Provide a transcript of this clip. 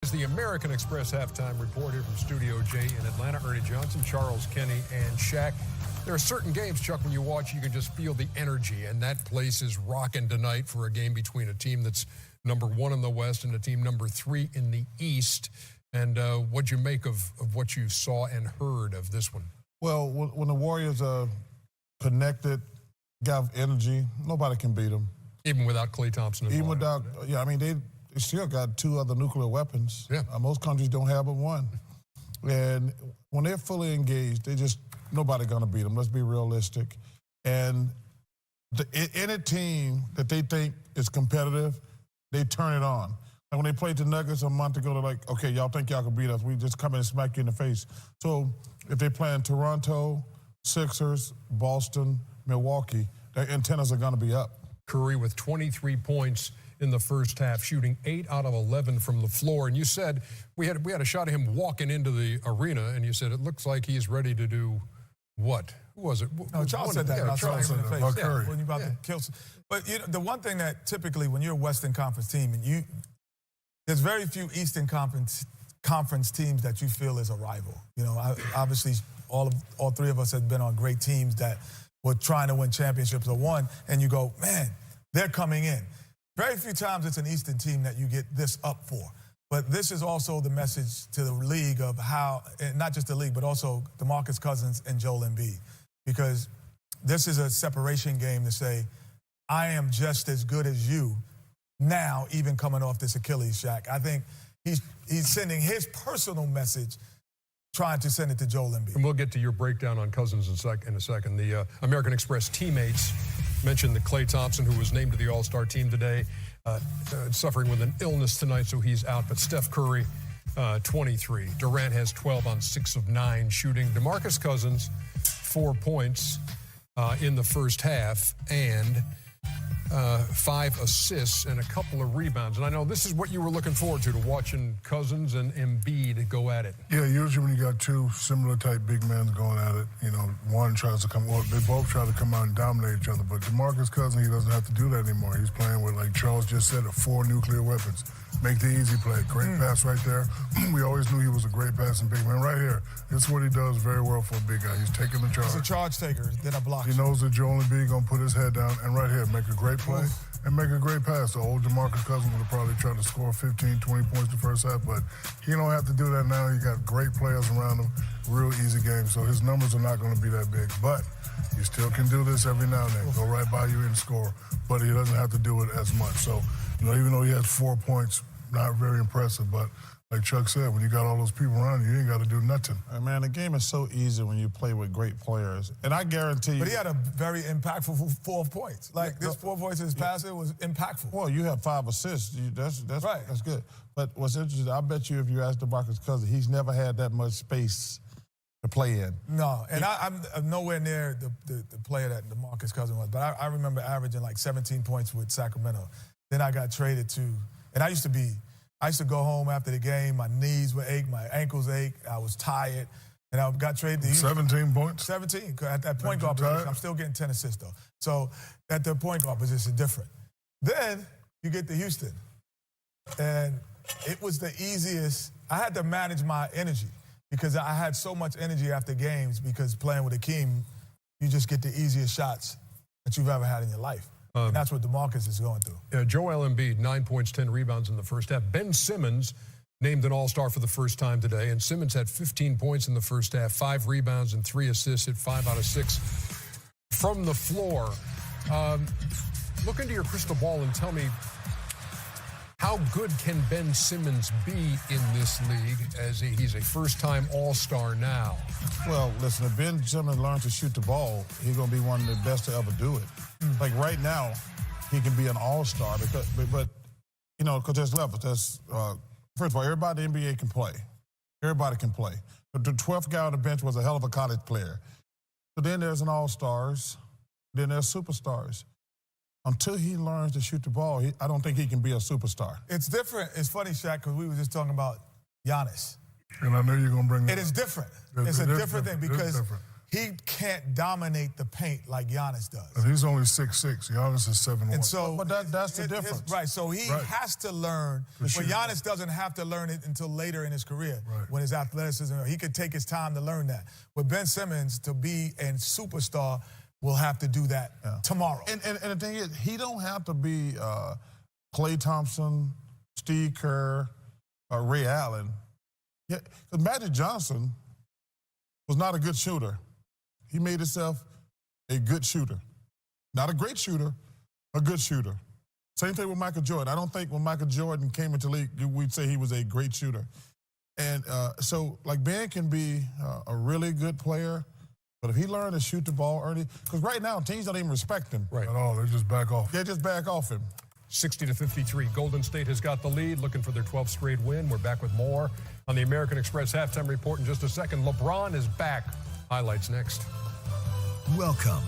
It's the American Express halftime report here from Studio J in Atlanta. Ernie Johnson, Charles Kenny, and Shaq. There are certain games, Chuck, when you watch, you can just feel the energy, and that place is rocking tonight for a game between a team that's #1 in the West and a team #3 in the East. And what'd you make of what you saw and heard of this one? Well, when the Warriors are connected, got energy, nobody can beat them. Even without Klay Thompson involved. Even without, yeah, I mean, they still got 2 other nuclear weapons. Yeah. Most countries don't have but 1. And when they're fully engaged, nobody gonna beat them. Let's be realistic. And any team that they think is competitive, they turn it on. Like when they played the Nuggets a month ago, they're like, okay, y'all think y'all can beat us. We just come in and smack you in the face. So if they play in Toronto, Sixers, Boston, Milwaukee, their antennas are gonna be up. Curry with 23 points in the first half, shooting 8 out of 11 from the floor. And you said we had a shot of him walking into the arena, and you said it looks like he's ready to do what? Who was it? No, Charles said that. Charles said that about Curry. When you're about to kill. But you know, the one thing that typically when you're a Western Conference team, and there's very few Eastern Conference teams that you feel is a rival. You know, obviously all 3 of us have been on great teams that were trying to win championships or won, and you go, man, they're coming in. Very few times it's an Eastern team that you get this up for. But this is also the message to the league of how, not just the league, but also DeMarcus Cousins and Joel Embiid. Because this is a separation game to say, I am just as good as you now, even coming off this Achilles, Shaq. I think he's sending his personal message, trying to send it to Joel Embiid. And we'll get to your breakdown on Cousins in a second. The American Express teammates mentioned that Klay Thompson, who was named to the All-Star team today, suffering with an illness tonight, so he's out. But Steph Curry, 23. Durant has 12 on 6 of 9 shooting. DeMarcus Cousins, 4 points in the first half, and 5 assists and a couple of rebounds. And I know this is what you were looking forward to watching Cousins and Embiid go at it. Yeah, usually when you got 2 similar type big men going at it, you know, one tries to come, well, they both try to come out and dominate each other. But DeMarcus Cousins, he doesn't have to do that anymore. He's playing with, like Charles just said, 4 nuclear weapons. Make the easy play. Great pass right there. We always knew he was a great passing big man. Right here, this is what he does very well for a big guy. He's taking the charge. He's a charge taker, then a block. He knows that Joel Embiid going to put his head down, and right here, make a great play and make a great pass. The old DeMarcus Cousins would have probably tried to score 15, 20 points the first half, but he don't have to do that now. He got great players around him. Real easy game, so his numbers are not going to be that big. But he still can do this every now and then. Go right by you and score, but he doesn't have to do it as much. So, you know, even though he has 4 points, not very impressive, but like Chuck said, when you got all those people around you, you ain't got to do nothing. Hey man, the game is so easy when you play with great players. And I guarantee you... But he had a very impactful 4 points. Like, this 4 points in his passer was impactful. Well, you have 5 assists. That's right. That's good. But what's interesting, I bet you if you ask DeMarcus Cousins, he's never had that much space to play in. No, and I'm nowhere near the player that DeMarcus Cousins was. But I remember averaging like 17 points with Sacramento. Then I got traded to... And I used to go home after the game, my knees would ache, my ankles ache, I was tired, and I got traded to Houston. 17 points? 17, at that point guard position. I'm still getting 10 assists, though. So at the point guard position, different. Then you get to Houston, and it was the easiest. I had to manage my energy because I had so much energy after games because playing with Akeem, you just get the easiest shots that you've ever had in your life. And that's what DeMarcus is going through. Joel Embiid, 9 points, 10 rebounds in the first half. Ben Simmons named an All-Star for the first time today, and Simmons had 15 points in the first half, 5 rebounds and 3 assists, hit 5 out of 6 from the floor. Look into your crystal ball and tell me, how good can Ben Simmons be in this league as he's a first-time All-Star now? Well, listen, if Ben Simmons learns to shoot the ball, he's going to be one of the best to ever do it. Like right now, he can be an all-star, but you know, because there's levels. There's, first of all, everybody in the NBA can play. Everybody can play. But the 12th guy on the bench was a hell of a college player. So then there's an all-stars. Then there's superstars. Until he learns to shoot the ball, I don't think he can be a superstar. It's different. It's funny, Shaq, because we were just talking about Giannis. And I know you're going to bring that It is different. up. It's a different thing because he can't dominate the paint like Giannis does. And he's only 6'6". Giannis is 7'1". And so, but that's the difference. Right, so he has to learn, but Giannis doesn't have to learn it until later in his career, when his athleticism, he could take his time to learn that. But Ben Simmons, to be a superstar, will have to do that tomorrow. And the thing is, he don't have to be Klay Thompson, Steve Kerr, Ray Allen. Yeah, because Magic Johnson was not a good shooter. He made himself a good shooter. Not a great shooter, a good shooter. Same thing with Michael Jordan. I don't think when Michael Jordan came into the league, we'd say he was a great shooter. And so, like, Ben can be a really good player, but if he learned to shoot the ball early, because right now teams don't even respect him. Right. At all, they just back off. They just back off him. 60-53. Golden State has got the lead, looking for their 12th straight win. We're back with more on the American Express halftime report in just a second. LeBron is back. Highlights next. Welcome